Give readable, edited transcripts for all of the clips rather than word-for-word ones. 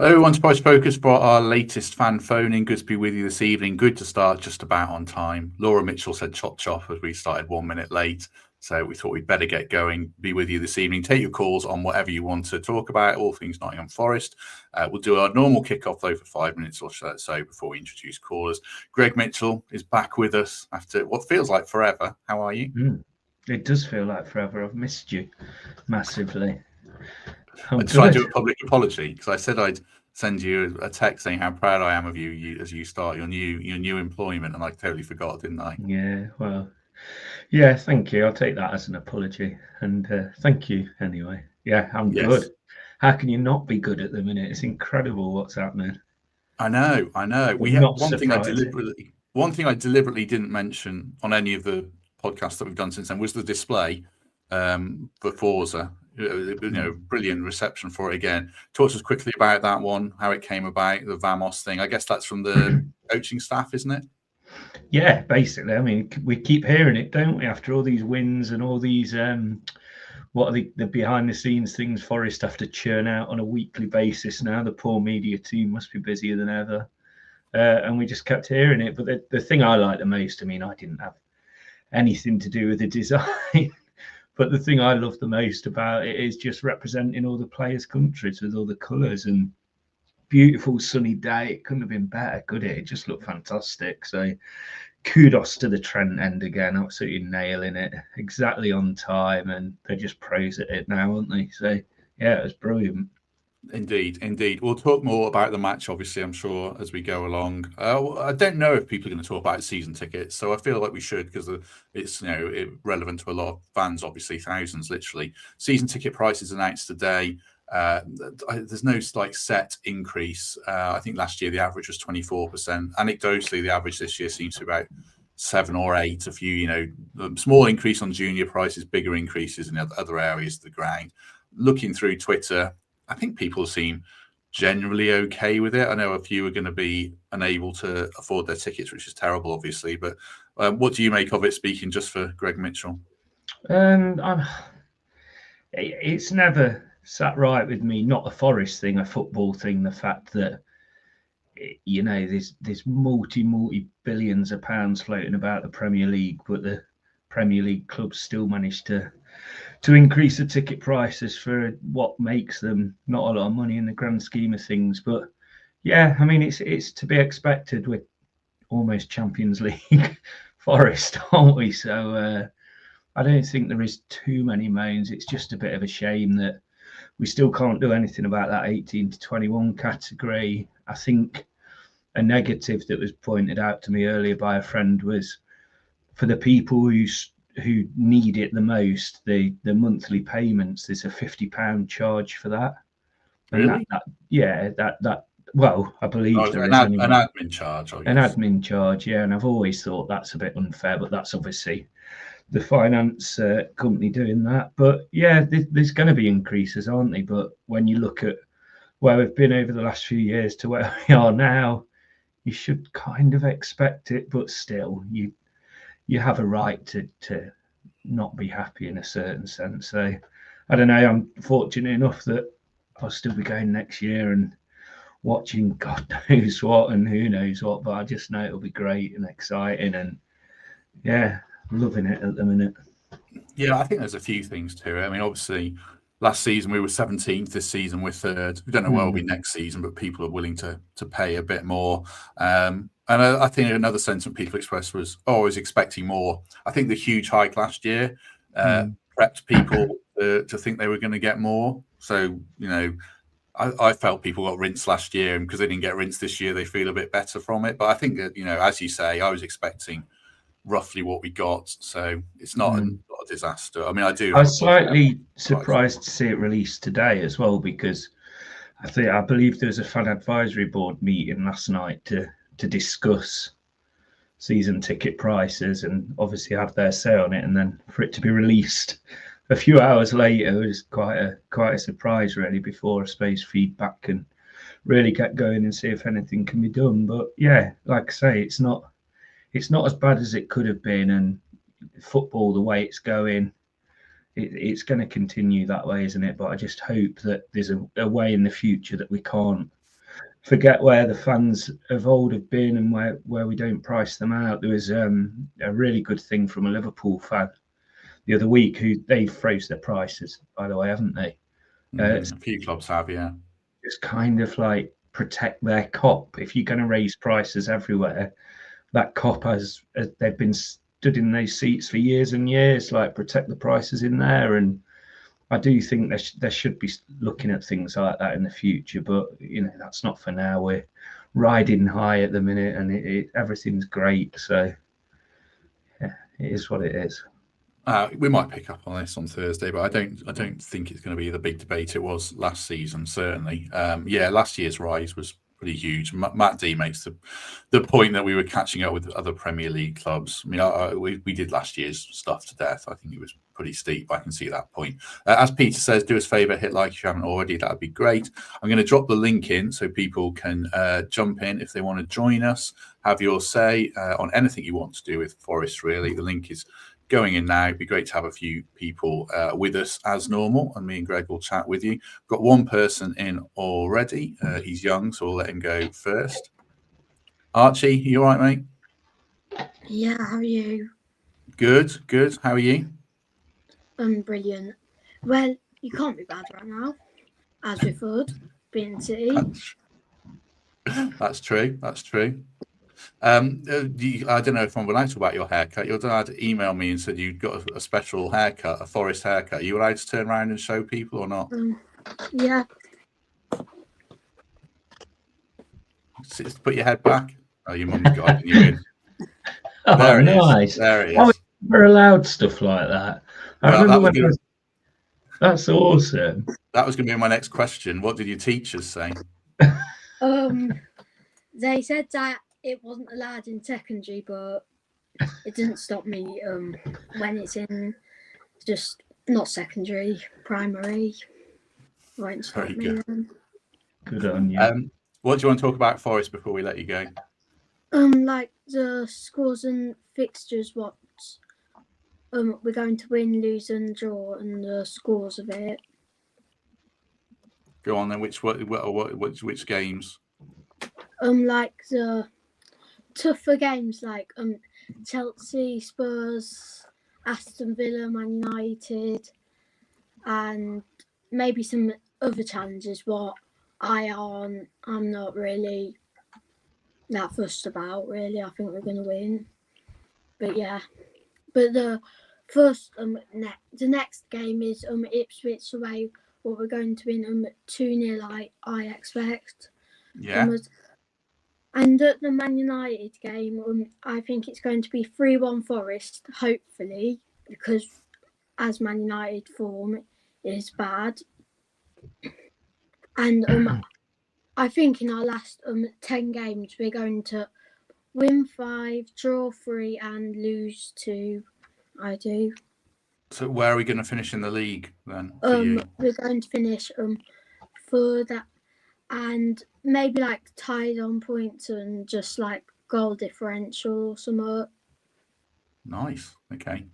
Hello everyone, Spice Focus for our latest fan phoning. Good to be with you this evening. Good to start just about on time. Laura Mitchell said chop chop as we started 1 minute late. So we thought we'd better get going, be with you this evening. Take your calls on whatever you want to talk about, all things Nottingham Forest. We'll do our normal kickoff though for 5 minutes or so before we introduce callers. Greg Mitchell is back with us after what feels like forever. How are you? It does feel like forever. I've missed you massively. I tried to do a public apology because I said I'd send you a text saying how proud I am of you as you start your new employment, and I totally forgot, didn't I? Yeah, well, yeah, thank you. I'll take that as an apology, and thank you anyway. Yeah, I'm good. How can you not be good at the minute? It's incredible what's happening. I know. We have one thing I deliberately didn't mention on any of the podcasts that we've done since then was the display for Forza. Brilliant reception for it again. Talk to us quickly about that one, how it came about, the Vamos thing. I guess that's from the coaching staff, isn't it? Yeah, basically. I mean, we keep hearing it, don't we? After all these wins and all these, what are the behind the scenes things Forest have to churn out on a weekly basis now. The poor media team must be busier than ever. And we just kept hearing it. But the thing I like the most, I mean, I didn't have anything to do with the design. But the thing I love the most about it is just representing all the players' countries with all the colours and beautiful sunny day. It couldn't have been better, could it? It just looked fantastic. So kudos to the Trent end again, absolutely nailing it, exactly on time, and they're just pros at it now, aren't they? So yeah, it was brilliant. Indeed. We'll talk more about the match, obviously, I'm sure, as we go along. I don't know if people are going to talk about season tickets, so I feel like we should because it's relevant to a lot of fans, obviously, thousands, literally. Season ticket prices announced today. There's no set increase. I think last year the average was 24%. Anecdotally, the average this year seems to be about 7 or 8. A few, small increase on junior prices, bigger increases in other areas of the ground. Looking through Twitter, I think people seem generally okay with it. I know a few are going to be unable to afford their tickets, which is terrible, obviously. But what do you make of it, speaking just for Greg Mitchell? It's never sat right with me, not a Forest thing, a football thing, the fact that, there's multi billions of pounds floating about the Premier League, but the Premier League clubs still manage to increase the ticket prices for what makes them not a lot of money in the grand scheme of things. But yeah, I mean, it's to be expected with almost Champions League Forest, aren't we? So I don't think there is too many moans. It's just a bit of a shame that we still can't do anything about that 18 to 21 category. I think a negative that was pointed out to me earlier by a friend was for the people who need it the most, the monthly payments, there's a £50 charge for that. Really? Well, I believe there is an admin charge, I guess. An admin charge, yeah. And I've always thought that's a bit unfair, but that's obviously the finance company doing that. But yeah, there's going to be increases, aren't they? But when you look at where we've been over the last few years to where we are now, you should kind of expect it. But still, you have a right to not be happy in a certain sense. So I don't know. I'm fortunate enough that I'll still be going next year and watching God knows what and who knows what. But I just know it'll be great and exciting, and yeah, loving it at the minute. Yeah, I think there's a few things to it. I mean, obviously, last season we were 17th. This season we're 3rd. We don't know where we'll be next season, but people are willing to pay a bit more. And I think another sentiment people expressed was, I was expecting more. I think the huge hike last year prepped people to think they were going to get more. So, I felt people got rinsed last year, and because they didn't get rinsed this year, they feel a bit better from it. But I think that, as you say, I was expecting roughly what we got, so it's not a disaster. I mean, I was slightly surprised to see it released today as well, because I believe there was a fan advisory board meeting last night to discuss season ticket prices and obviously have their say on it, and then for it to be released a few hours later was quite a surprise, really, before I suppose feedback can really get going and see if anything can be done. But yeah, like I say, it's not as bad as it could have been, and football, the way it's going, it's going to continue that way, isn't it? But I just hope that there's a way in the future that we can't forget where the fans of old have been and where we don't price them out. There was a really good thing from a Liverpool fan the other week who they froze their prices, by the way, haven't they? A few clubs have, yeah. It's kind of like protect their cop. If you're going to raise prices everywhere, that cop they've been stood in those seats for years and years, like protect the prices in there. And I do think there should be looking at things like that in the future, but that's not for now. We're riding high at the minute, and everything's great. So yeah, it is what it is. We might pick up on this on Thursday, but I don't think it's going to be the big debate it was last season. Certainly, last year's rise was pretty huge. Matt D makes the point that we were catching up with other Premier League clubs. I mean, we did last year's stuff to death. I think it was pretty steep. I can see that point. As Peter says, do us a favour, hit like if you haven't already. That would be great. I'm going to drop the link in so people can jump in if they want to join us. Have your say on anything you want to do with Forest. Really, the link is going in now. It'd be great to have a few people with us as normal, and me and Greg will chat with you. We've got one person in already. He's young, so we'll let him go first. Archie, you all right, mate? Yeah, how are you? Good. How are you? Brilliant. Well, you can't be bad right now, as we thought, being City. That's true. I don't know if I'm allowed to talk about your haircut. Your dad emailed me and said you'd got a special haircut, a Forest haircut. Are you allowed to turn around and show people or not? Yeah. Put your head back. Oh, your mum's guiding you in. Oh, there it nice. is. There it is. Oh, we're allowed stuff like that. That's awesome. That was going to be my next question. What did your teachers say? They said that it wasn't allowed in secondary, but it didn't stop me when it's in just not secondary, primary. Won't stop Very me good. then. Good on you. What do you want to talk about Forest before we let you go? Like the scores and fixtures, what we're going to win, lose, and draw, and the scores of it. Go on then. Which games? Like the tougher games, like Chelsea, Spurs, Aston Villa, Man United, and maybe some other challenges. What I'm not really that fussed about. Really, I think we're going to win. But yeah, but the first the next game is Ipswich away. What we're going to win 2-0. I expect. Yeah. And at the Man United game, I think it's going to be 3-1 Forest, hopefully, because as Man United form is bad. And I think in our last 10 games, we're going to win 5, draw 3, and lose 2. I do. So where are we going to finish in the league then? For you? We're going to finish further and maybe like tied on points and just like goal differential or something. Nice. Okay.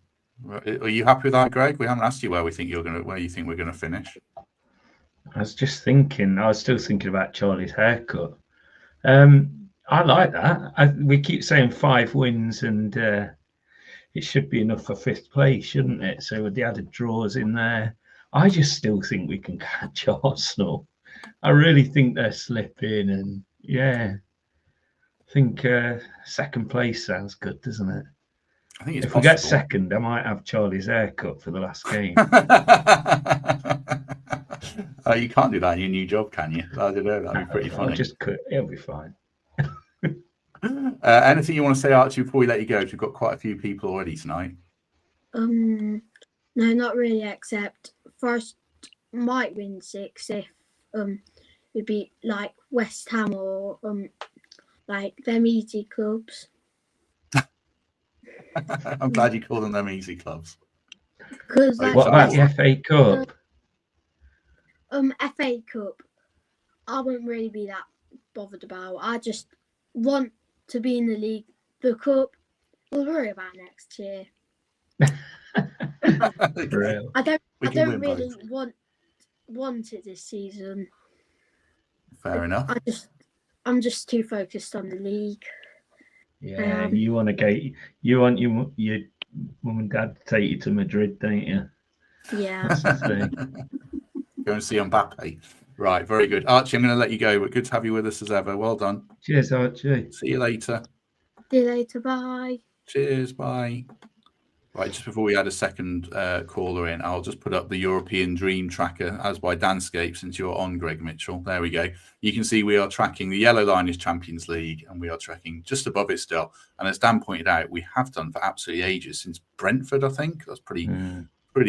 Are you happy with that, Greg? We haven't asked you where you think we're going to finish. I was just thinking. I was still thinking about Charlie's haircut. I like that. We keep saying 5 wins, and it should be enough for 5th place, shouldn't it? So with the added draws in there, I just still think we can catch Arsenal. I really think they're slipping, and yeah, I think 2nd place sounds good, doesn't it? I think it's if we get 2nd, I might have Charlie's haircut for the last game. You can't do that in your new job, can you? I don't know. That'd be pretty funny. It'll be fine. Anything you want to say, Archie, before we let you go? We've got quite a few people already tonight. No, not really. Except Forest might win 6 if it'd be like West Ham or like them easy clubs. I'm glad you call them easy clubs. Because what about the FA Cup? FA Cup, I wouldn't really be that bothered about. I just want to be in the league. The cup, we'll worry about next year. I don't really want it this season. Fair enough. I'm just too focused on the league. Yeah, you want your mum and dad to take you to Madrid, don't you? Yeah. That's the thing. Go and see Mbappe. Right, very good. Archie, I'm going to let you go, but good to have you with us as ever. Well done. Cheers, Archie. See you later. See you later. Bye. Cheers. Bye. Right, just before we add a second caller in, I'll just put up the European Dream Tracker as by Danscape, since you're on, Greg Mitchell. There we go. You can see we are tracking, the yellow line is Champions League, and we are tracking just above it still. And as Dan pointed out, we have done for absolutely ages, since Brentford, I think. That's pretty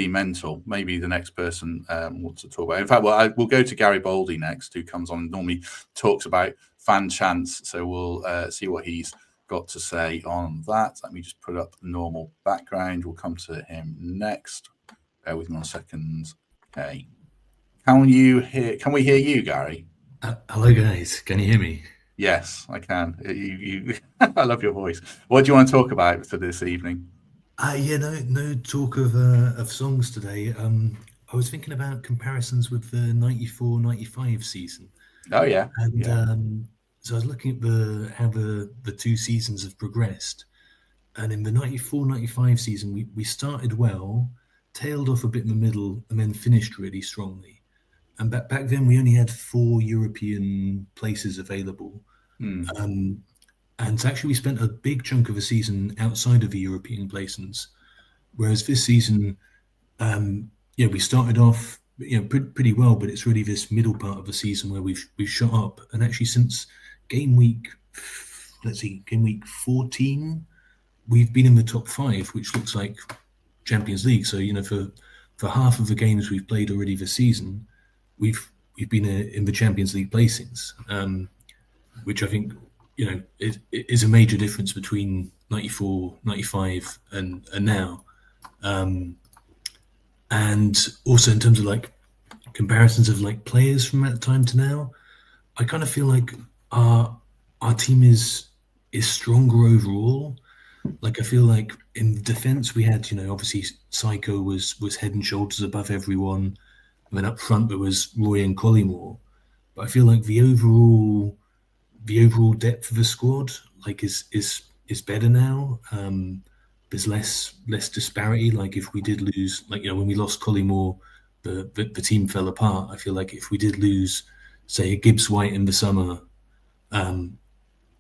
mental. Maybe the next person wants to talk about it. In fact, we'll go to Gary Boldy next, who comes on and normally talks about fan chants. So we'll see what he's got to say on that. Let me just put up the normal background. We'll come to him next. Bear with me 1 second. Okay. Can we hear you, Gary? Hello, guys. Can you hear me? Yes, I can. You I love your voice. What do you want to talk about for this evening? No talk of songs today. I was thinking about comparisons with the 94-95 season. Oh yeah. And so I was looking at how the two seasons have progressed. And in the 94-95 season, we started well, tailed off a bit in the middle, and then finished really strongly. And back then, we only had 4 European places available. And so actually, we spent a big chunk of the season outside of the European placements. Whereas this season, we started off pretty well, but it's really this middle part of the season where we've shot up. And actually, since game week 14, we've been in the top 5, which looks like Champions League. So for half of the games we've played already this season, we've been in the Champions League placings, which I think is a major difference between 94, 95 and now. And also in terms of like comparisons of like players from that time to now, I kind of feel like our team is stronger overall. Like I feel like in defense we had, obviously Psycho was head and shoulders above everyone. And then up front there was Roy and Collymore. But I feel like the overall depth of the squad like is better now. There's less disparity. Like if we did lose, when we lost Collymore, the team fell apart. I feel like if we did lose, say, a Gibbs White in the summer,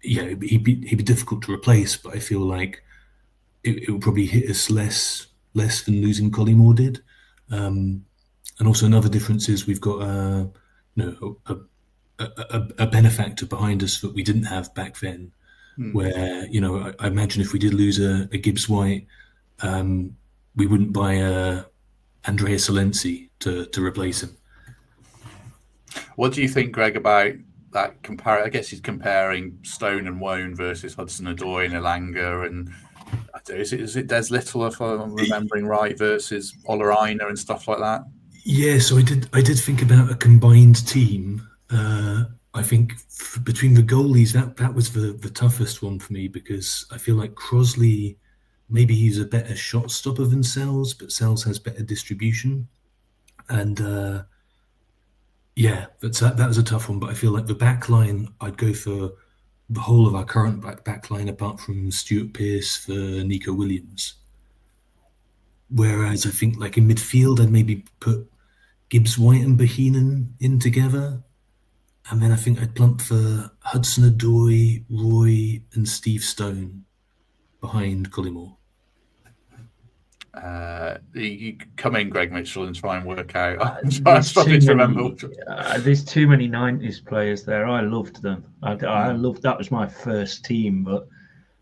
he'd be difficult to replace. But I feel like it would probably hit us less than losing Collymore did. And also another difference is we've got a benefactor behind us that we didn't have back then. Where I imagine if we did lose a Gibbs White, we wouldn't buy Andrea Solensi to replace him. What do you think, Greg, about that I guess he's comparing Stone and Wone versus Hudson-Odoi and Elanga, and I don't know, is it Des Little, if I'm remembering right, versus Olaina and stuff like that? Yeah, so I did think about a combined team. I think between the goalies, that was the toughest one for me, because I feel like Crosley, maybe he's a better shot stopper than Sells, but Sells has better distribution. And that was a tough one. But I feel like the back line, I'd go for the whole of our current back line, apart from Stuart Pearce, for Nico Williams. Whereas I think like in midfield, I'd maybe put Gibbs White and Bohinen in together. And then I think I'd plump for Hudson-Odoi, Roy, and Steve Stone behind Collymore. You come in, Greg Mitchell, and try and work out. I'm struggling to remember. There's too many 90s players there. I loved them. I loved that was my first team, but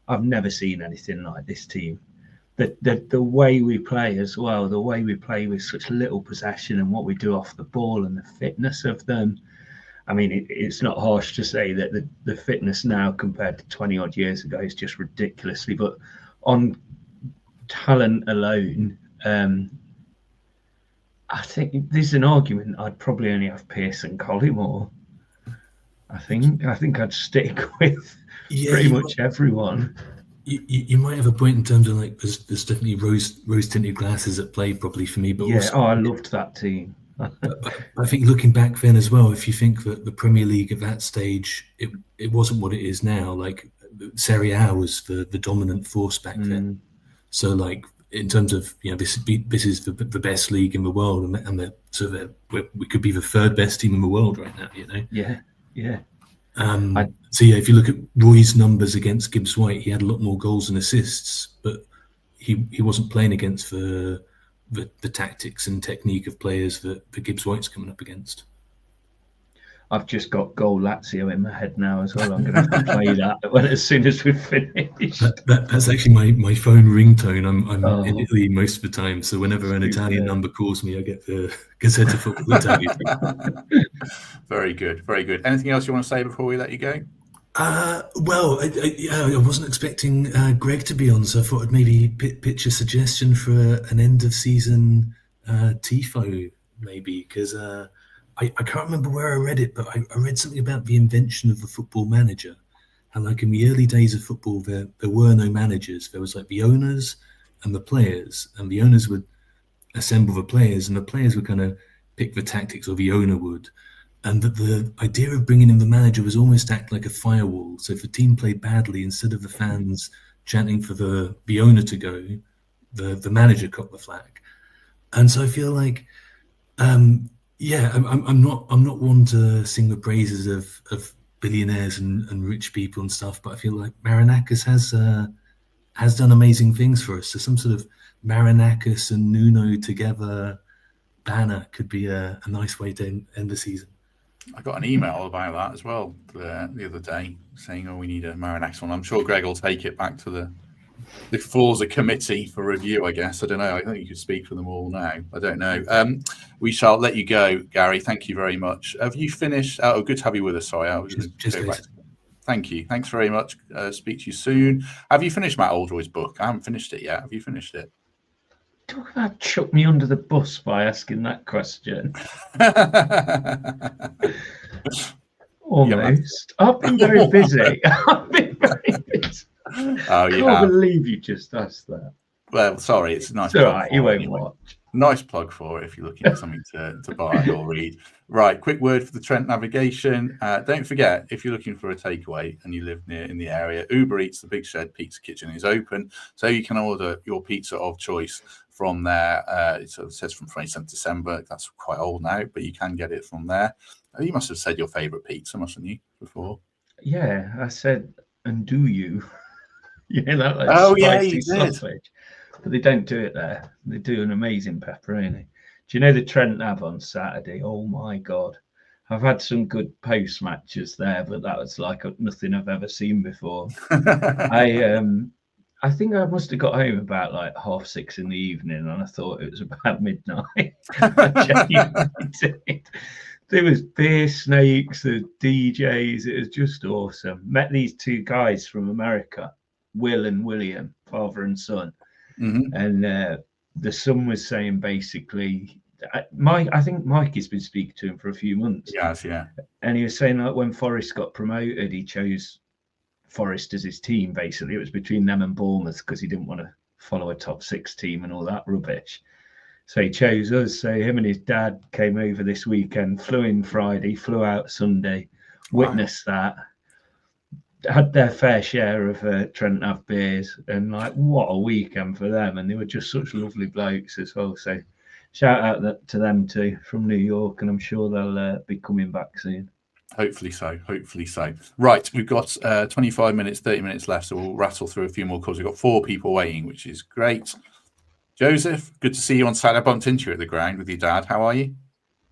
I've never seen anything like this team. The way we play as well, the way we play with such little possession and what we do off the ball and the fitness of them. I mean, it's not harsh to say that the fitness now compared to 20 odd years ago is just ridiculously, but on talent alone, I think there's an argument I'd probably only have Pearce and Collymore. I think I'd stick with pretty much everyone. You might have a point in terms of like there's definitely rose tinted glasses at play probably for me, but I loved that team. I think looking back then as well, if you think that the Premier League at that stage, it wasn't what it is now. Like Serie A was the dominant force back then. So like in terms of this is the best league in the world, and we could be the third best team in the world right now. Yeah. So yeah, if you look at Roy's numbers against Gibbs White, he had a lot more goals and assists, but he wasn't playing against the tactics and technique of players that Gibbs White's coming up against. I've just got Goal Lazio in my head now as well. I'm going to have to play that as soon as we've finished. That's actually my phone ringtone. I'm in Italy most of the time, so whenever an Italian number calls me, I get the Gazzetta Football Italia. Very good, very good. Anything else you want to say before we let you go? Well, I wasn't expecting Greg to be on, so I thought I'd maybe pitch a suggestion for an end of season tifo, maybe, because I can't remember where I read it, but I read something about the invention of the football manager. And like in the early days of football, there were no managers. There was like the owners and the players, and the owners would assemble the players, and the players would kind of pick the tactics, or the owner would. And that the idea of bringing in the manager was almost act like a firewall. So if a team played badly, instead of the fans chanting for the owner to go, the manager got the flag. And so I feel like, I'm not one to sing the praises of billionaires and rich people and stuff, but I feel like Marinakis has done amazing things for us. So some sort of Marinakis and Nuno together banner could be a nice way to end the season. I got an email about that as well the other day saying, we need a Marinakis one. I'm sure Greg will take it back to the Forza committee for review, I guess. I don't know. I think you could speak for them all now. I don't know. We shall let you go, Gary. Thank you very much. Have you finished? Oh, good to have you with us. Sorry, I was just go back. Thank you. Thanks very much. Speak to you soon. Have you finished Matt Oldroyd's book? I haven't finished it yet. Have you finished it? Talk about chuck me under the bus by asking that question. Almost. Yeah, I've been very busy. Oh, you I can't believe you just asked that. Well, sorry, it's a nice. It's all right. You won't watch. Nice plug for it if you're looking for something to buy or read. Right, quick word for the Trent Navigation. Don't forget, if you're looking for a takeaway and you live in the area, Uber Eats, the Big Shed Pizza Kitchen is open, so you can order your pizza of choice from there. It sort of says from 27th December. That's quite old now, but you can get it from there. You must have said your favourite pizza, mustn't you, before? Yeah, I said, and do you? That spicy sausage. But they don't do it there. They do an amazing pepperoni. Do you know the Trent Nav on Saturday? Oh my God. I've had some good post matches there, but that was like nothing I've ever seen before. I think I must have got home about like 6:30 in the evening, and I thought it was about midnight. I genuinely did. There was beer snakes, the DJs. It was just awesome. Met these two guys from America, Will and William, father and son. Mm-hmm. And the son was saying basically, I think Mikey's been speaking to him for a few months. Yes, yeah. And he was saying that when Forest got promoted, he chose Forest as his team. Basically, it was between them and Bournemouth because he didn't want to follow a top 6 team and all that rubbish. So he chose us. So him and his dad came over this weekend, flew in Friday, flew out Sunday, witnessed that. Had their fair share of Trent Nav beers, and like what a weekend for them. And they were just such lovely blokes as well. So shout out to them too from New York, and I'm sure they'll be coming back soon. Hopefully so. Right, we've got 25 minutes, 30 minutes left, so we'll rattle through a few more calls. We've got 4 people waiting, which is great. Joseph, good to see you on Saturday. I bumped into you at the ground with your dad. How are you?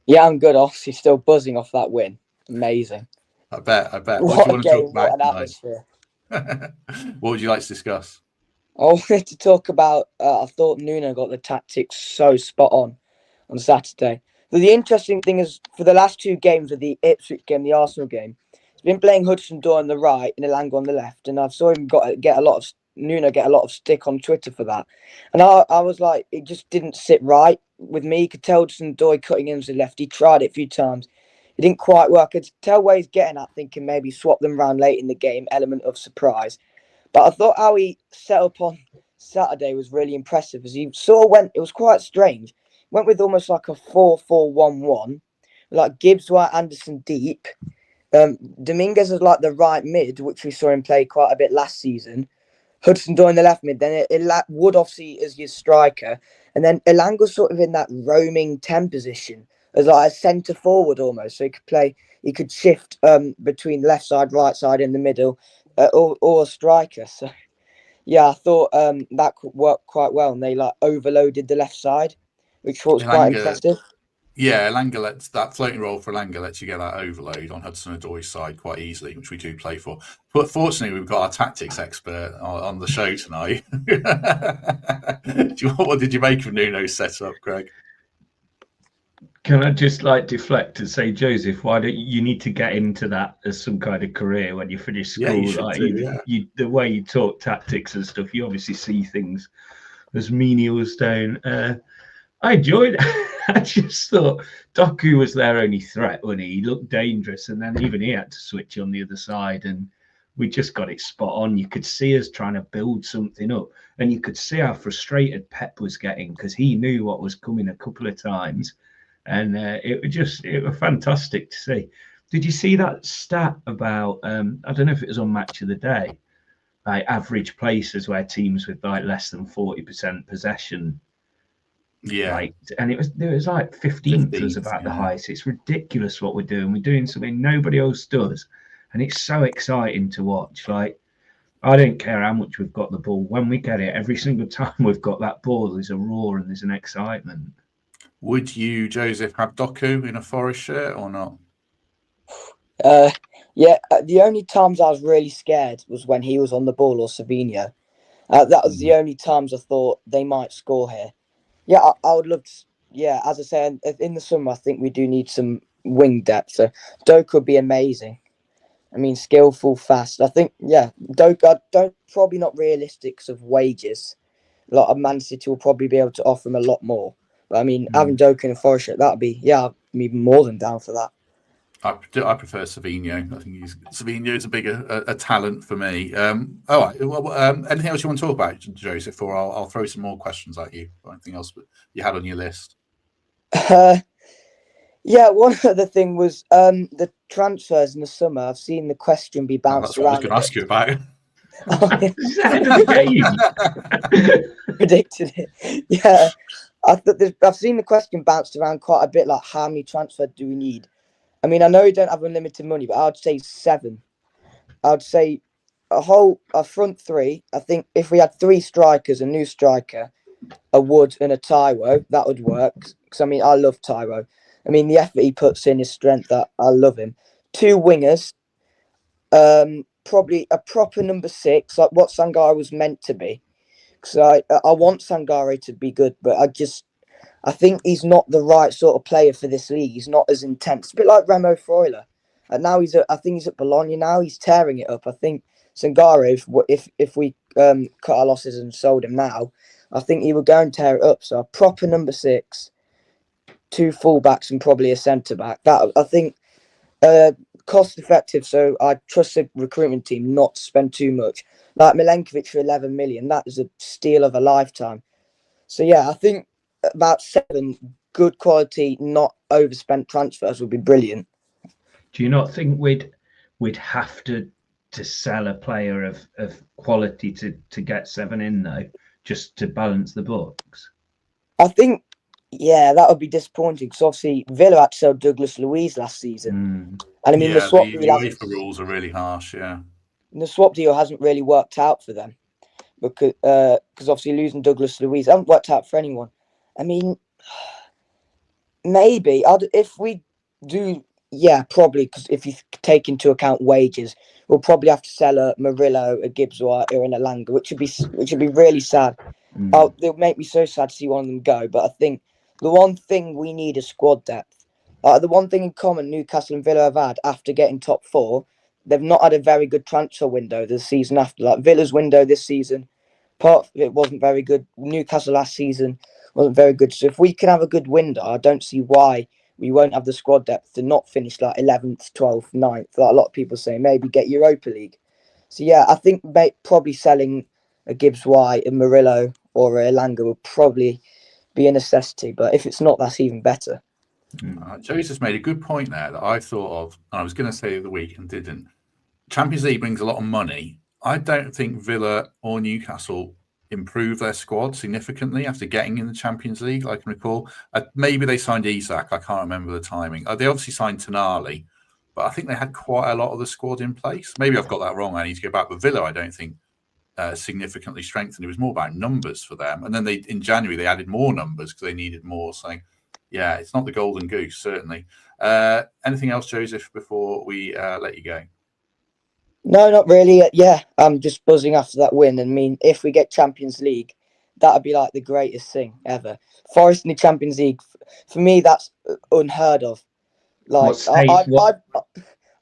Yeah, I'm good, Oss. He's still buzzing off that win. Amazing. I bet. What a game, what an atmosphere. What would you like to discuss? I wanted to talk about, I thought Nuno got the tactics so spot on Saturday. But the interesting thing is, for the last 2 games of the Ipswich game, the Arsenal game, he's been playing Hudson-Odoi on the right and Elanga on the left, and I saw him get a lot of stick on Twitter for that. And I was like, it just didn't sit right with me. You could tell Hudson-Odoi cutting in to the left. He tried it a few times. It didn't quite work. I could tell where he's getting at, thinking maybe swap them around late in the game, element of surprise. But I thought how he set up on Saturday was really impressive, as he sort of went, it was quite strange. went with almost like a 4-4-1-1, like Gibbs, White, Anderson deep. Dominguez is like the right mid, which we saw him play quite a bit last season. Hudson-Odoi in the left mid, then Wood obviously as your striker, and then Elanga's sort of in that roaming 10 position as like a centre forward almost, so he could shift between left side, right side, in the middle, or a striker. So yeah, I thought that could work quite well, and they like overloaded the left side, which was quite impressive. Yeah, Elanga lets that floating role for Elanga lets you get that overload on Hudson-Odoi's side quite easily, which we do play for. But fortunately, we've got our tactics expert on the show tonight. What did you make of Nuno's setup, Greg? Can I just like deflect and say, Joseph, why don't you need to get into that as some kind of career when you finish school? Yeah, you the way you talk tactics and stuff, you obviously see things as menials down. I enjoyed it. I just thought Doku was their only threat when he looked dangerous, and then even he had to switch on the other side, and we just got it spot on. You could see us trying to build something up, and you could see how frustrated Pep was getting because he knew what was coming a couple of times, and it was fantastic to see. Did you see that stat about I don't know if it was on Match of the Day, like average places where teams with like less than 40% possession. Yeah, and it was like 15th was about the highest. It's ridiculous what we're doing. We're doing something nobody else does, and it's so exciting to watch. Like, I don't care how much we've got the ball. When we get it, every single time we've got that ball, there's a roar and there's an excitement. Would you, Joseph, have Doku in a Forest shirt or not? Yeah, the only times I was really scared was when he was on the ball or Savinho. That was the only times I thought they might score here. Yeah, I would love to. Yeah, as I say, in the summer, I think we do need some wing depth. So Doku would be amazing. I mean, skillful, fast. I think, yeah, Doku, probably not realistic of wages. A lot of Man City will probably be able to offer him a lot more. But I mean, having Doku in a Forest shirt, that'd be, yeah, I'm even more than down for that. I prefer Savinho. I think Savinho is a bigger talent for me. All right. Well, anything else you want to talk about, Joseph? Or I'll throw some more questions at you. Or anything else you had on your list? Yeah, one other thing was the transfers in the summer. I've seen the question be bounced around. That's what I was going to ask you about. Predicted it. Yeah, I've seen the question bounced around quite a bit. Like, how many transfers do we need? I mean, I know we don't have unlimited money, but I'd say 7. I'd say a front 3. I think if we had 3 strikers, a new striker, a Wood and a Taiwo, that would work. Because I mean, I love Taiwo. I mean, the effort he puts in, his strength, that I love him. 2 wingers, probably a proper number 6, like what Sangare was meant to be. Because I want Sangare to be good, but I think he's not the right sort of player for this league. He's not as intense. A bit like Remo Freuler. And now I think he's at Bologna now. He's tearing it up. I think Sangare, if we cut our losses and sold him now, I think he would go and tear it up. So a proper number 6, 2 fullbacks and probably a centre back. That I think cost effective. So I trust the recruitment team not to spend too much. Like Milenkovic for 11 million. That is a steal of a lifetime. So yeah, I think about 7 good quality, not overspent transfers would be brilliant. Do you not think we'd have to sell a player of quality to get 7 in though, just to balance the books? I think, yeah, that would be disappointing because obviously Villa had to sell Douglas Luiz last season, and I mean the swap deal. The rules are really harsh, yeah. The swap deal hasn't really worked out for them because obviously losing Douglas Luiz hasn't worked out for anyone. I mean, maybe if we do, yeah, probably, because if you take into account wages, we'll probably have to sell a Murillo, a Gibbs White, or an Elanga, which would be really sad. It'll make me so sad to see one of them go. But I think the one thing we need is squad depth. The one thing in common Newcastle and Villa have had after getting top 4, they've not had a very good transfer window the season after. Like Villa's window this season, part of it wasn't very good. Newcastle last season wasn't very good. So if we can have a good window, I don't see why we won't have the squad depth to not finish like 11th, 12th, 9th. Like a lot of people say, maybe get Europa League. So yeah, I think probably selling a Gibbs White, a Murillo, or a Elanga would probably be a necessity. But if it's not, that's even better. Joe's just made a good point there that I thought of, and I was going to say the other week and didn't. Champions League brings a lot of money. I don't think Villa or Newcastle improved their squad significantly after getting in the Champions League. I can recall maybe they signed Isak. I can't remember the timing. They obviously signed Tonali, but I think they had quite a lot of the squad in place. Maybe I've got that wrong. I need to go back. But Villa, I don't think significantly strengthened. It was more about numbers for them. And then in January they added more numbers because they needed more. So yeah, it's not the golden goose, certainly. Anything else, Joseph, before we let you go? No, not really. Yeah, I'm just buzzing after that win. And I mean, if we get Champions League, that'd be like the greatest thing ever. Forest in the Champions League, for me, that's unheard of. Like,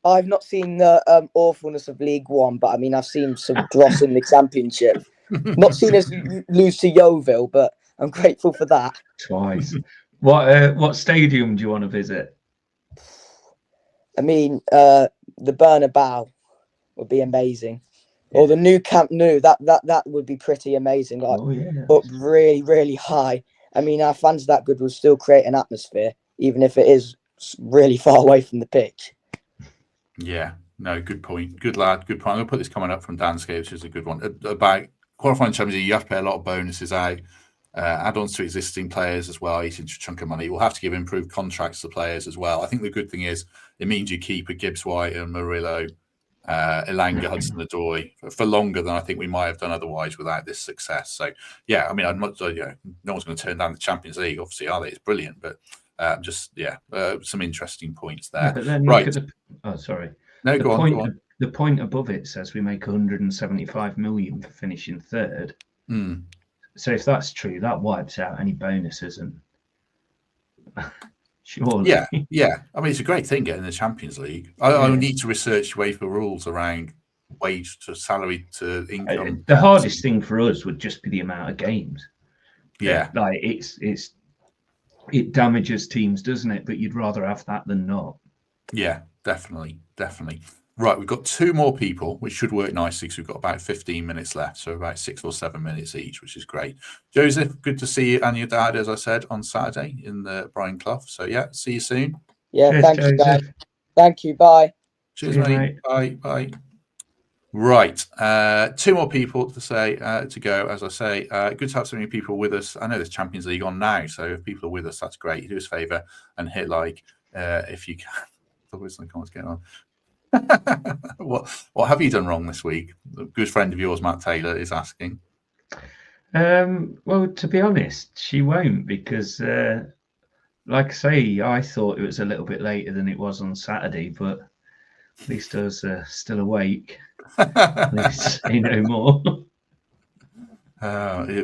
I've not seen the awfulness of League One, but I mean, I've seen some dross in the Championship. Not seen us lose to Yeovil, but I'm grateful for that. Twice. What stadium do you want to visit? I mean, the Bernabeu would be amazing, or the new Camp Nou. That would be pretty amazing. Like, up really, really high. I mean, our fans that good will still create an atmosphere, even if it is really far away from the pitch. Yeah, no, good point. Good lad, good point. I'm going to put this comment up from Danscape, which is a good one. About qualifying Champions League, you have to pay a lot of bonuses out, add-ons to existing players as well, each chunk of money. We'll have to give improved contracts to players as well. I think the good thing is it means you keep a Gibbs White and Murillo, Elanga, Hudson-Odoi for longer than I think we might have done otherwise without this success. So, yeah, I mean, no one's going to turn down the Champions League, obviously, are they? It's brilliant, but some interesting points there. Yeah, but then right. Look at sorry. No, go on. The point above it says we make 175 million for finishing third. So if that's true, that wipes out any bonuses and surely. Yeah. I mean, it's a great thing getting the Champions League. I need to research UEFA rules around wage to salary to income. The hardest thing for us would just be the amount of games. Yeah, like it damages teams, doesn't it? But you'd rather have that than not. Yeah, definitely. Right, we've got two more people, which should work nicely because we've got about 15 minutes left, so about 6 or 7 minutes each, which is great. Joseph, good to see you and your dad, as I said, on Saturday in the Brian Clough. So yeah, see you soon. Yeah, Cheers, thank you, guys. Joseph. Thank you. Bye. Cheers, mate. Bye. Right, two more people to say to go. As I say, good to have so many people with us. I know there's Champions League on now, so if people are with us, that's great. Do us a favour and hit like if you can. What's going on? What have you done wrong this week? A good friend of yours, Matt Taylor, is asking. Well, to be honest, she won't because, like I say, I thought it was a little bit later than it was on Saturday, but at least I was still awake. Let's say no more.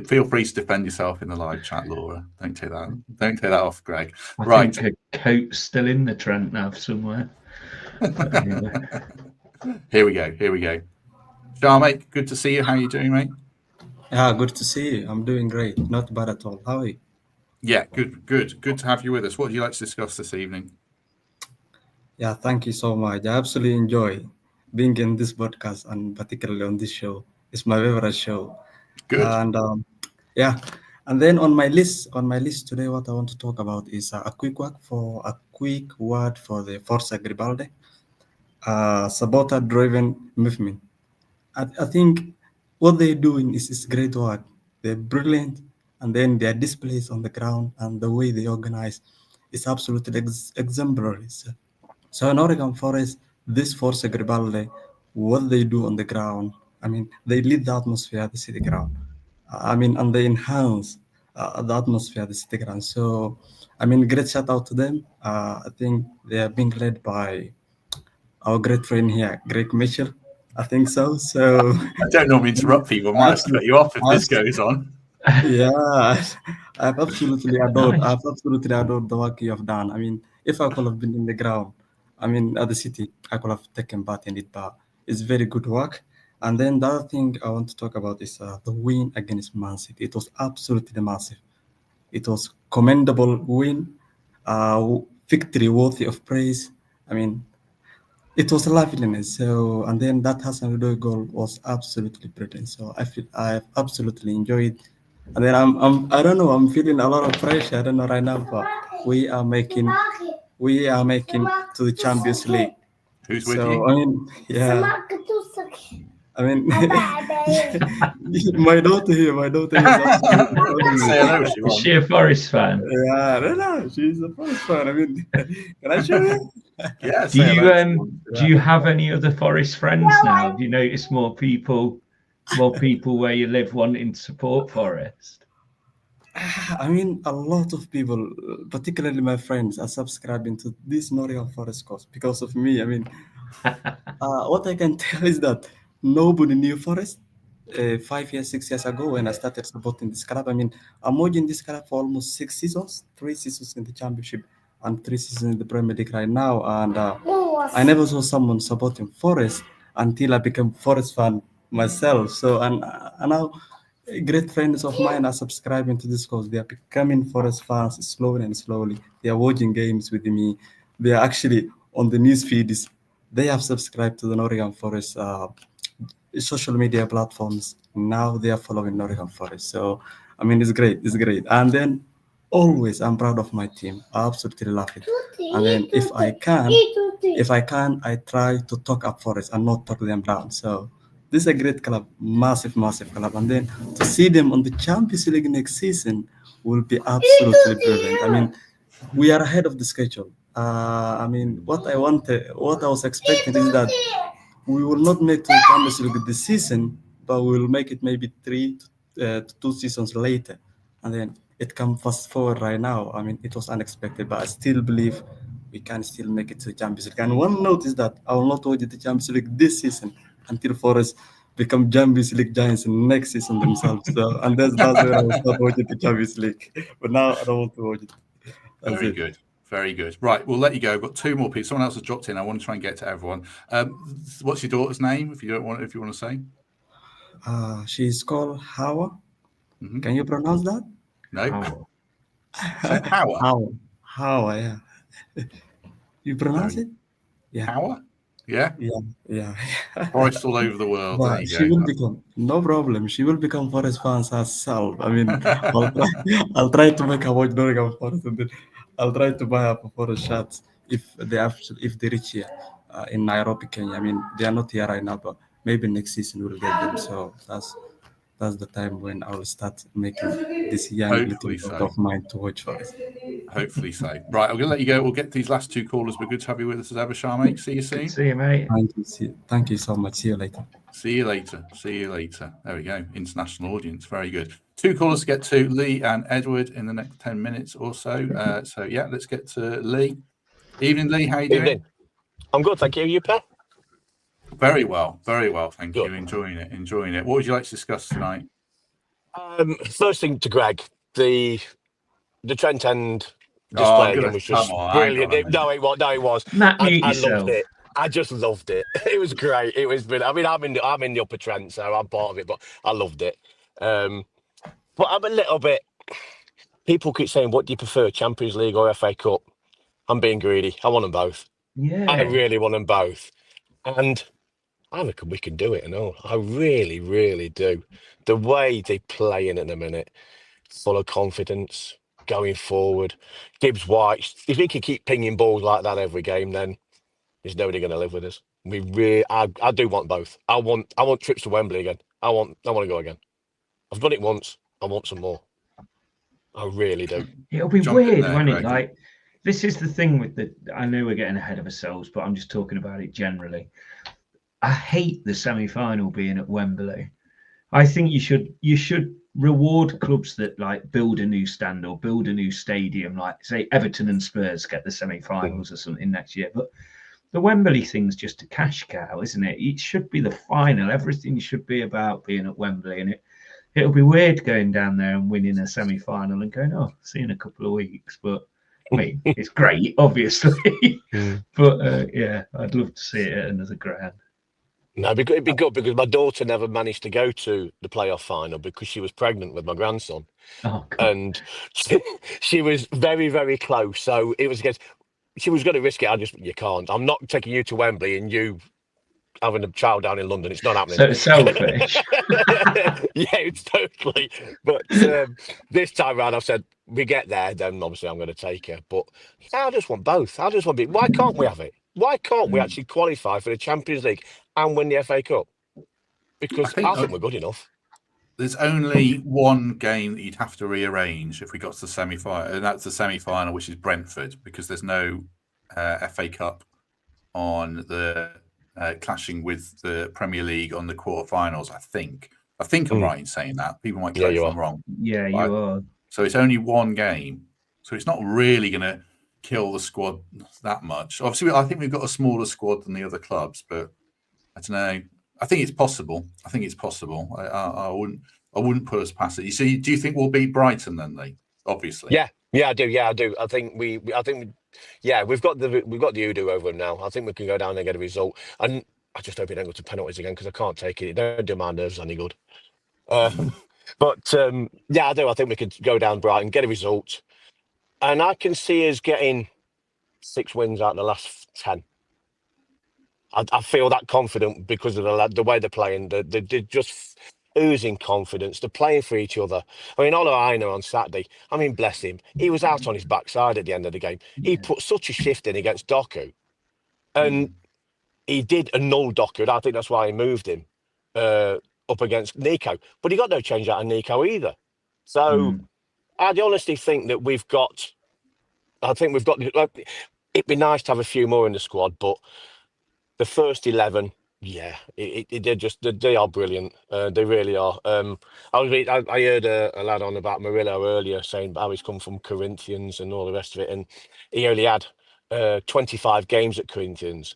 Feel free to defend yourself in the live chat, Laura. Don't take that off, Greg. I think a coat's still in the Trent Nav somewhere. Anyway. Here we go. Shah, mate, good to see you. How are you doing, mate? Yeah, good to see you. I'm doing great. Not bad at all. How are you? Yeah, good to have you with us. What would you like to discuss this evening? Yeah, thank you so much. I absolutely enjoy being in this podcast and particularly on this show. It's my favorite show. Good. And and then on my list today, what I want to talk about is a quick word for the Forza Garibaldi, supporter-driven movement. I think what they're doing is great work. They're brilliant, and then their displays on the ground and the way they organize is absolutely exemplary. So in Nottingham Forest, this Forza Garibaldi, what they do on the ground, I mean, they lead the atmosphere at the city ground. And they enhance the atmosphere at the city ground. So, I mean, great shout out to them. I think they are being led by our great friend here, Greg Mitchell. I think so. So I don't normally interrupt people. I might have to cut you off if this goes on. Yeah, I've absolutely adored the work you have done. I mean, if I could have been in the ground, I mean, at the city, I could have taken part in it, but it's very good work. And then the other thing I want to talk about is the win against Man City. It was absolutely massive. It was commendable win, victory worthy of praise. I mean, it was a liveliness. So, and then that Hudson-Odoi goal was absolutely brilliant. So I feel I've absolutely enjoyed And then I don't know, I'm feeling a lot of pressure. I don't know right now, but we are making to the Champions League. Who's with So you? I mean, yeah. I mean, my daughter here is absolutely Say hello if you Is want. she a Forest fan? yeah, no, she's a Forest fan. I mean, can I show you? Yeah, Do say you hello if you want. do you have any other Forest friends now? Have you noticed more people where you live wanting to support Forest? I mean, a lot of people, particularly my friends, are subscribing to this Nottingham Forest course because of me. I mean, what I can tell is that nobody knew Forest 5 years, 6 years ago when I started supporting this club. I mean, I'm watching this club for almost 6 seasons, 3 seasons in the Championship and 3 seasons in the Premier League right now. And I never saw someone supporting Forest until I became Forest fan myself. So, and now great friends of mine are subscribing to this course. They are becoming Forest fans slowly and slowly. They are watching games with me. They are actually on the news feeds. They have subscribed to the Nottingham Forest social media platforms. Now they are following Nottingham Forest. So, I mean, it's great. It's great. And then always, I'm proud of my team. I absolutely love it. And then if I can, I try to talk up Forest and not talk them down. So this is a great club, massive, massive club. And then to see them on the Champions League next season will be absolutely brilliant. I mean, we are ahead of the schedule. I mean, what I was expecting is that we will not make the Champions League this season, but we will make it maybe 2 seasons later. And then it can fast forward right now. I mean, it was unexpected, but I still believe we can still make it to the Champions League. And one note is that I will not watch the Champions League this season until Forest become Champions League giants next season themselves. So, and that's when I will start watching the Champions League. But now I don't want to watch it. That's Very it. good. Very good. Right, we'll let you go. I've got two more people. Someone else has dropped in. I want to try and get to everyone. What's your daughter's name? If you want to say. She's called Hawa. Mhm. Can you pronounce that? No. Oh, So Power. Hawa, yeah. You pronounce it? Yeah. Power. Yeah. Yeah. Forest all over the world. There But you she go. will become, no problem. She will become Forest fans herself. I mean, I'll try to make her watch Nottingham Forest, and then I'll try to buy her for Forest shirts if they reach here in Nairobi, Kenya. I mean, they are not here right now, but maybe next season we'll get them. So that's the time when I will start making this young Hopefully little so. daughter of mine to watch Forest. Hopefully so. Right, I'm going to let you go. We'll get these last two callers. We're good to have you with us as ever, Charmaine. See you soon. see you, mate. Thank you so much. See you later. See you later. See you later. There we go. International audience. Very good. Two callers to get to, Lee and Edward, in the next 10 minutes or so. So, yeah, let's get to Lee. Evening, Lee. How you doing? Evening. I'm good, thank you. You, Pat? Very well. Very well. Thank Good. you. Enjoying it. What would you like to discuss tonight? First thing to Greg, the Trent End display again was just brilliant. No, it was. Matt, mute I yourself. loved it. I just loved it. It was great. It was brilliant. I mean, I'm in the Upper Trent, so I'm part of it, but I loved it. But I'm a little bit. People keep saying, "What do you prefer, Champions League or FA Cup?" I'm being greedy. I want them both. Yeah. I really want them both, and I reckon we can do it and all. I really, really do. The way they play in at the minute, full of confidence, going forward. Gibbs White, if he can keep pinging balls like that every game, then there's nobody going to live with us. I do want both. I want trips to Wembley again. I want to go again. I've done it once. I want some more. I really do. It'll be Jump in weird, there, won't it? Greg. Like, this is the thing with I know we're getting ahead of ourselves, but I'm just talking about it generally. I hate the semi-final being at Wembley. I think you should reward clubs that like build a new stand or build a new stadium, like say Everton and Spurs get the semi-finals or something next year. But the Wembley thing's just a cash cow, isn't it? It should be the final. Everything should be about being at Wembley, and it'll be weird going down there and winning a semi-final and going, oh, see you in a couple of weeks. But I mean, it's great, obviously. But yeah, I'd love to see it at another ground. No, it'd be good because my daughter never managed to go to the playoff final because she was pregnant with my grandson. Oh, God. And she was very, very close. So it was against. She was going to risk it. You can't. I'm not taking you to Wembley and you having a child down in London. It's not happening. So selfish. Yeah, it's totally. But this time round, I've said we get there, then obviously I'm going to take her. But I just want both. I just want to be. Why can't we have it? Why can't we actually qualify for the Champions League and win the FA Cup? Because I think we're good enough. There's only one game that you'd have to rearrange if we got to the semi-final, and that's the semi-final, which is Brentford, because there's no FA Cup on the clashing with the Premier League on the quarterfinals. I think I'm right in saying that. People might correct if I'm wrong. Yeah, you are. So it's only one game, so it's not really going to kill the squad that much. Obviously, I think we've got a smaller squad than the other clubs, but I don't know. I think it's possible. I wouldn't put us past it. You see, do you think we'll beat Brighton then, Lee? Obviously. Yeah, I do. I think we've got the Udo over them now. I think we can go down there and get a result. And I just hope it don't go to penalties again because I can't take it. It don't do my nerves any good. But I do. I think we could go down Brighton, get a result, and I can see us getting 6 wins out of the last 10. I feel that confident because of the way they're playing. They're just oozing confidence. They're playing for each other. I mean, Ola Aina on Saturday, I mean, bless him. He was out on his backside at the end of the game. He put such a shift in against Doku. And he did annul Doku. I think that's why he moved him up against Nico. But he got no change out of Nico either. So I honestly think that we've got... it'd be nice to have a few more in the squad, but the first 11, they are brilliant. They really are. I heard a lad on about Murillo earlier saying how he's come from Corinthians and all the rest of it, and he only had 25 games at Corinthians.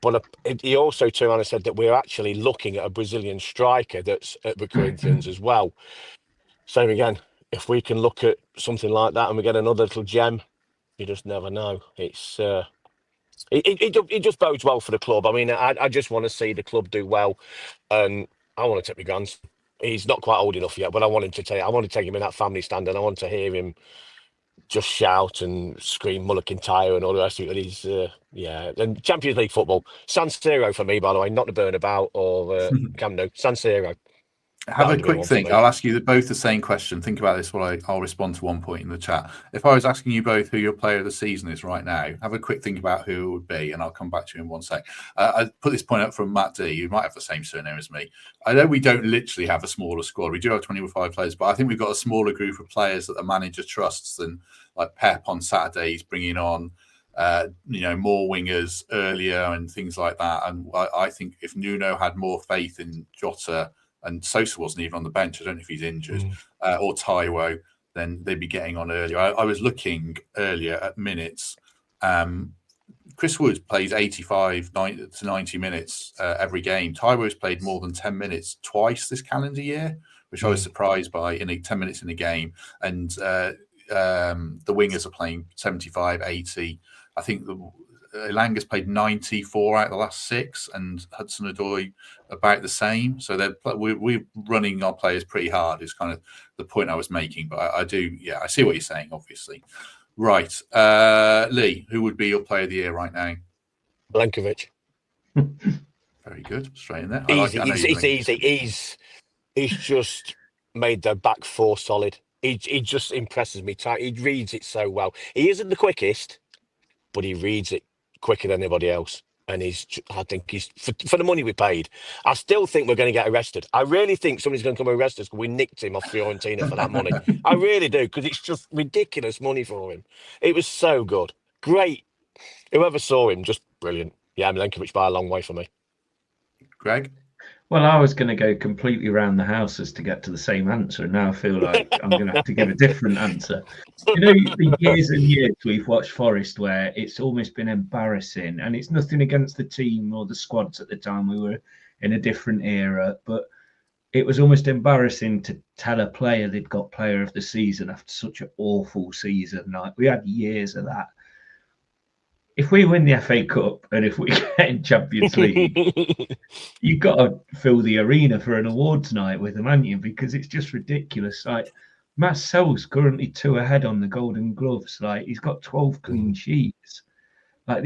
But he also turned around and said that we're actually looking at a Brazilian striker that's at the Corinthians as well. So again, if we can look at something like that and we get another little gem, you just never know. It's it just bodes well for the club. I mean, I just want to see the club do well, and I want to take my grandson. He's not quite old enough yet, but I want to take him in that family stand, and I want to hear him just shout and scream Mulligan Tyre and all the rest of it. He's and Champions League football, San Siro for me, by the way, not the Burnabout or Camp Nou, San Siro. Have a quick think. I'll ask you both the same question. Think about this while I'll respond to one point in the chat. If I was asking you both who your player of the season is right now, have a quick think about who it would be, and I'll come back to you in one sec. I put this point up from Matt D, who might have the same surname as me. I know we don't literally have a smaller squad. We do have 25 players, but I think we've got a smaller group of players that the manager trusts than like Pep on Saturdays, bringing on more wingers earlier and things like that. And I think if Nuno had more faith in Jota, and Sosa wasn't even on the bench, I don't know if he's injured, or Taiwo, then they'd be getting on earlier. I was looking earlier at minutes. Chris Wood plays 85 to 90 minutes every game. Taiwo's played more than 10 minutes twice this calendar year, which I was surprised by, 10 minutes in a game. And the wingers are playing 75, 80. I think Elanga's played 94 out of the last 6, and Hudson-Odoi about the same. So we're running our players pretty hard is kind of the point I was making. But I see what you're saying, obviously. Right. Lee, who would be your player of the year right now? Blankovic. Very good. Straight in there. Easy. It's easy. He's just made the back four solid. He just impresses me. He reads it so well. He isn't the quickest, but he reads it quicker than anybody else. And I think he's for the money we paid. I still think we're going to get arrested. I really think somebody's going to come arrest us because we nicked him off Fiorentina for that money. I really do, because it's just ridiculous money for him. It was so good. Great. Whoever saw him, just brilliant. Yeah, Milenkovic by a long way for me. Greg? Well, I was going to go completely around the houses to get to the same answer, and now I feel like I'm going to have to give a different answer. The years and years we've watched Forest where it's almost been embarrassing, and it's nothing against the team or the squads at the time. We were in a different era, but it was almost embarrassing to tell a player they'd got player of the season after such an awful season. Like, we had years of that. If we win the FA Cup and if we get in Champions League, you've got to fill the arena for an awards night with them, haven't you? Because it's just ridiculous. Like, Marcel's currently 2 ahead on the Golden Gloves. Like, he's got 12 clean sheets. Like,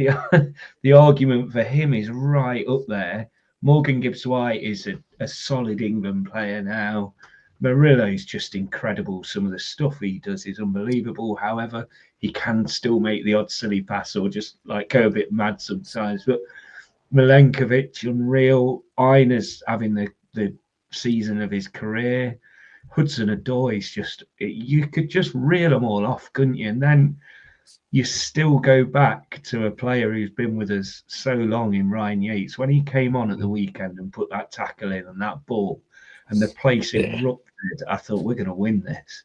the argument for him is right up there. Morgan Gibbs-White is a solid England player now. Murillo's just incredible. Some of the stuff he does is unbelievable. However, he can still make the odd silly pass or just like go a bit mad sometimes. But Milenkovic, unreal. Einer's having the season of his career. Hudson-Odoi's just, you could just reel them all off, couldn't you? And then you still go back to a player who's been with us so long in Ryan Yates. When he came on at the weekend and put that tackle in and that ball and the place erupted, I thought, we're going to win this.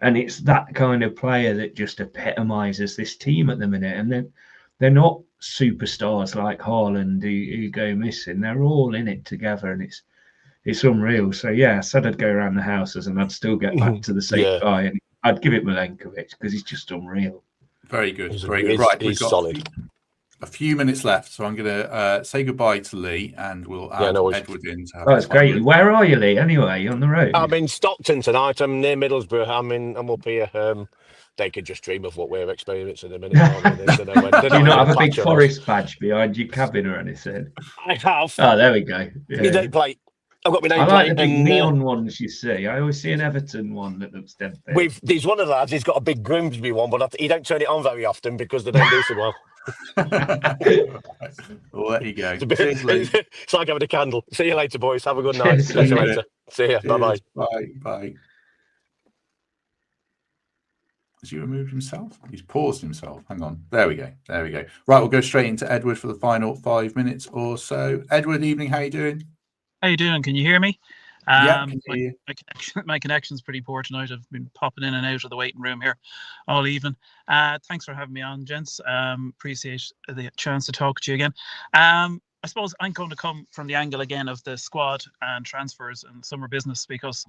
And it's that kind of player that just epitomises this team at the minute. And then they're not superstars like Haaland who go missing. They're all in it together, and it's unreal. So yeah, I said I'd go around the houses and I'd still get back to the same guy, and I'd give it Milenkovic because he's just unreal. Very good. Very good. Right, we've got solid. A few minutes left, so I'm going to say goodbye to Lee, and we'll add Edward in. Oh, that's great. Where are you, Lee? Anyway, on the road? I'm in Stockton tonight. I'm near Middlesbrough. I'm up here. They could just dream of what we're experiencing in a minute. Do you not have a big Forest badge behind your cabin or anything? I have. Oh, there we go. Yeah. My nameplate. I've got my nameplate. I like the big neon ones you see. I always see an Everton one that looks dead big. There's one of the lads. He's got a big Grimsby one, but he don't turn it on very often because they don't do so well. Well, there you go. It's like having a candle. See you later, boys. Have a good night. See you later. See ya. Bye-bye. Bye. Has he removed himself? He's paused himself. Hang on. There we go. Right, we'll go straight into Edward for the final 5 minutes or so. Edward, evening. How you doing? How you doing? Can you hear me? Yeah, can hear you. My connection's pretty poor tonight. I've been popping in and out of the waiting room here all evening. Thanks for having me on, gents. Appreciate the chance to talk to you again. I suppose I'm going to come from the angle again of the squad and transfers and summer business, because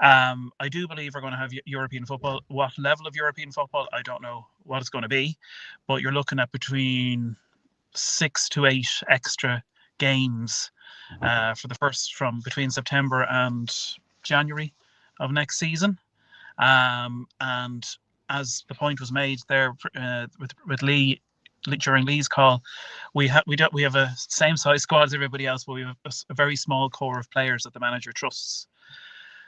I do believe we're going to have European football. What level of European football, I don't know what it's going to be, but you're looking at between 6 to 8 extra games for the first from between September and January of next season. And as the point was made there with Lee during Lee's call, we have a same size squad as everybody else, but we have a very small core of players that the manager trusts.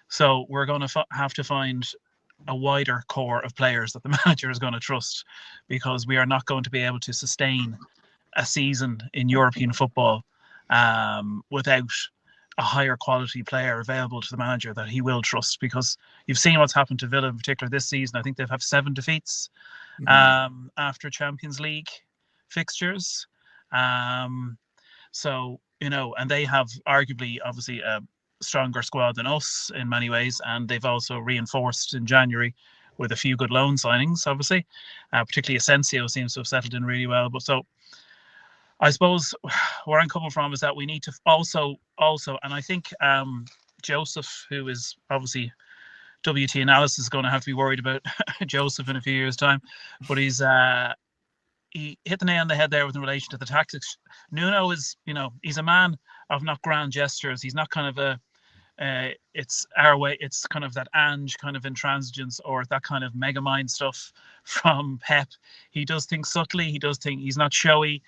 So we're going to have to find a wider core of players that the manager is going to trust, because we are not going to be able to sustain a season in European football without a higher quality player available to the manager that he will trust. Because you've seen what's happened to Villa in particular this season. I think they've had 7 defeats after Champions League fixtures. So, and they have arguably, obviously, a stronger squad than us in many ways, and they've also reinforced in January with a few good loan signings, obviously. Particularly Asensio seems to have settled in really well. But so I suppose where I'm coming from is that we need to also, and I think Joseph, who is obviously WT Analysis, is going to have to be worried about Joseph in a few years' time. But he hit the nail on the head there with in relation to the tactics. Nuno is, he's a man of not grand gestures. He's not kind of it's our way. It's kind of that Ange kind of intransigence or that kind of mega mind stuff from Pep. He does things subtly. He does things. He's not showy.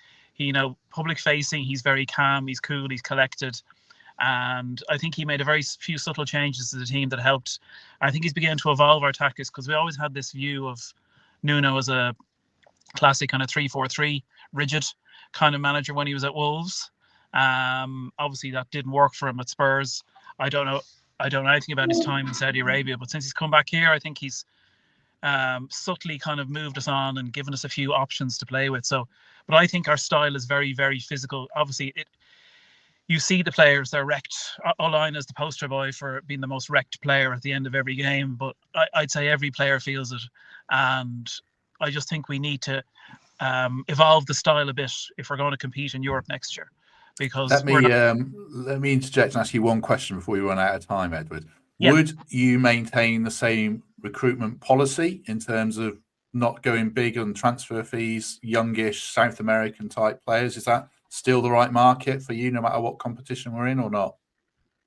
Public facing. He's very calm. He's cool. He's collected. And I think he made a very few subtle changes to the team that helped. I think he's beginning to evolve our tactics, because we always had this view of Nuno as a classic kind of 3-4-3 rigid kind of manager when he was at Wolves. Obviously that didn't work for him at Spurs. I don't know anything about his time in Saudi Arabia, but since he's come back here, I think he's subtly kind of moved us on and given us a few options to play with. So, but I think our style is very, very physical. Obviously, you see the players, they're wrecked. Olaine is the poster boy for being the most wrecked player at the end of every game, but I'd say every player feels it. And I just think we need to evolve the style a bit if we're going to compete in Europe next year. Because let me interject and ask you one question before we run out of time, Edward. Yeah. Would you maintain the same recruitment policy in terms of not going big on transfer fees, youngish South American type players? Is that still the right market for you, no matter what competition we're in, or not?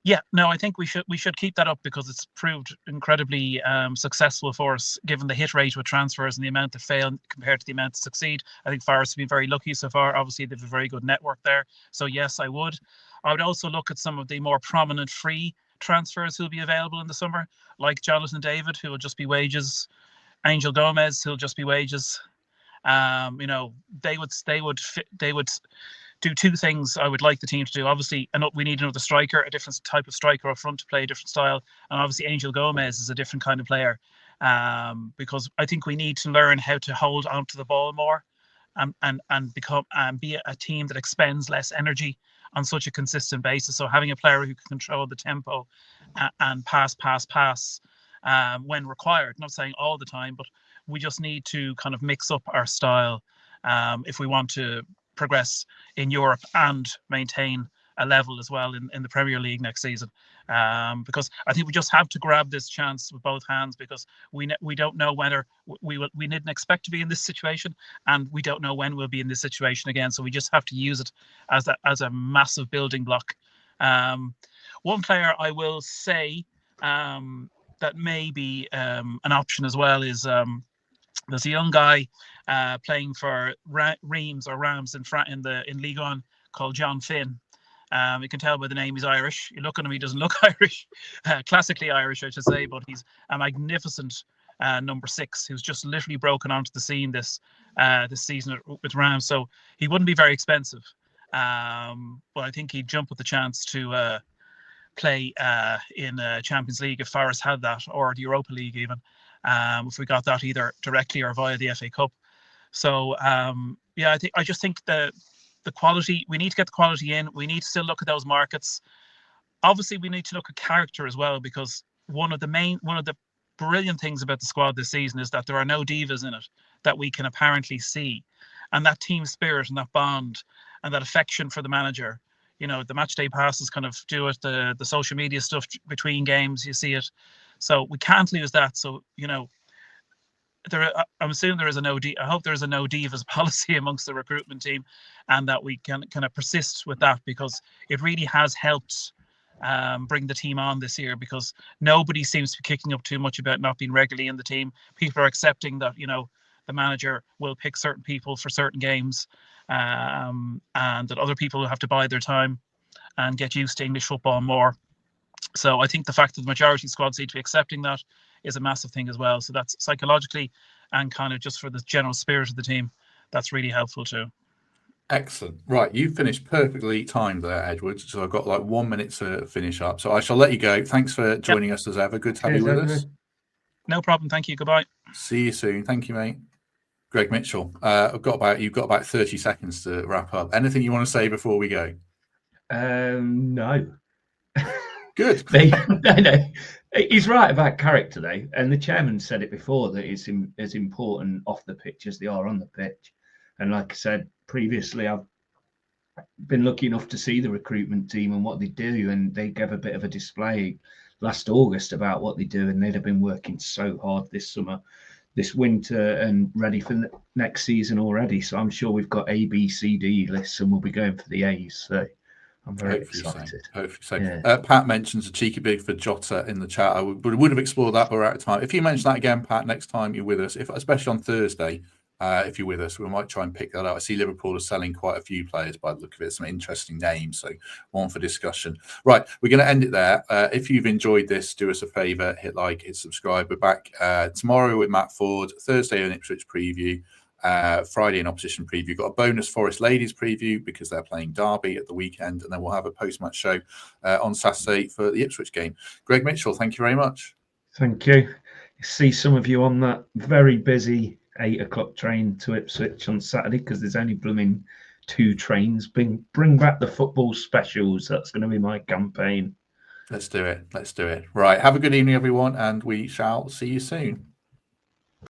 Yeah, no, I think we should keep that up, because it's proved incredibly successful for us, given the hit rate with transfers and the amount that fail compared to the amount that succeed. I think Forest have been very lucky so far. Obviously, they have a very good network there. So yes, I would. I would also look at some of the more prominent free transfers who'll be available in the summer, like Jonathan David, who will just be wages, Angel Gomez, who'll just be wages. You know, they would do two things I would like the team to do. Obviously, we need another striker, a different type of striker up front to play a different style. And obviously, Angel Gomez is a different kind of player, because I think we need to learn how to hold onto the ball more, and become and be a team that expends less energy on such a consistent basis. So having a player who can control the tempo and pass when required. Not saying all the time, but we just need to kind of mix up our style if we want to progress in Europe and maintain a level as well in the Premier League next season. Because I think we just have to grab this chance with both hands, because we don't know whether we didn't expect to be in this situation, and we don't know when we'll be in this situation again. So we just have to use it as a massive building block. One player I will say that may be an option as well is there's a young guy playing for Reims or Rams in League One called John Finn. You can tell by the name he's Irish. You look at him, he doesn't look Irish, classically Irish, I should say, but he's a magnificent number 6 who's just literally broken onto the scene this season with Rams. So he wouldn't be very expensive, but I think he'd jump with the chance to play in Champions League if Forest had that, or the Europa League even, if we got that either directly or via the FA Cup. So yeah, I just think the quality, we need to get the quality in. We need to still look at those markets. Obviously, we need to look at character as well, because one of the brilliant things about the squad this season is that there are no divas in it that we can apparently see, and that team spirit and that bond and that affection for the manager. You know, the match day passes kind of do it, the social media stuff between games, you see it. So we can't lose that. So, you know, I'm assuming there is I hope there is a no divas policy amongst the recruitment team, and that we can kind of persist with that, because it really has helped bring the team on this year, because nobody seems to be kicking up too much about not being regularly in the team. People are accepting that, you know, the manager will pick certain people for certain games, and that other people will have to bide their time and get used to English football more. So I think the fact that the majority of the squad seem to be accepting that is a massive thing as well. So that's psychologically, and kind of just for the general spirit of the team, that's really helpful too. Excellent. Right, you finished perfectly timed there, Edward. So I've got like 1 minute to finish up. So I shall let you go. Thanks for joining us as ever. Good to have you with us. No problem. Thank you. Goodbye. See you soon. Thank you, mate. Greg Mitchell, you've got about 30 seconds to wrap up. Anything you want to say before we go? No. Good. No. He's right about character, though, and the chairman said it before, that it's as important off the pitch as they are on the pitch. And like I said previously, I've been lucky enough to see the recruitment team and what they do, and they gave a bit of a display last August about what they do, and they'd have been working so hard this summer, this winter, and ready for the next season already. So I'm sure we've got A, B, C, D lists, and we'll be going for the A's. So I'm very excited. Hopefully so. Yeah. Pat mentions a cheeky bid for Jota in the chat. I would have explored that, but we're out of time. If you mention that again, Pat, next time you're with us, especially on Thursday, if you're with us, we might try and pick that up. I see Liverpool are selling quite a few players by the look of it, some interesting names, so one for discussion. Right, we're going to end it there. If you've enjoyed this, do us a favour, hit like, hit subscribe. We're back tomorrow with Matt Ford, Thursday an Ipswich preview, Friday an opposition preview. We've got a bonus Forest ladies preview because they're playing Derby at the weekend, and then we'll have a post-match show on Saturday for the Ipswich game. Greg Mitchell, thank you very much. Thank you. See some of you on that very busy 8 o'clock train to Ipswich on Saturday, because there's only blooming 2 trains. Bring back the football specials. That's going to be my campaign. Let's do it. Right. Have a good evening, everyone, and we shall see you soon.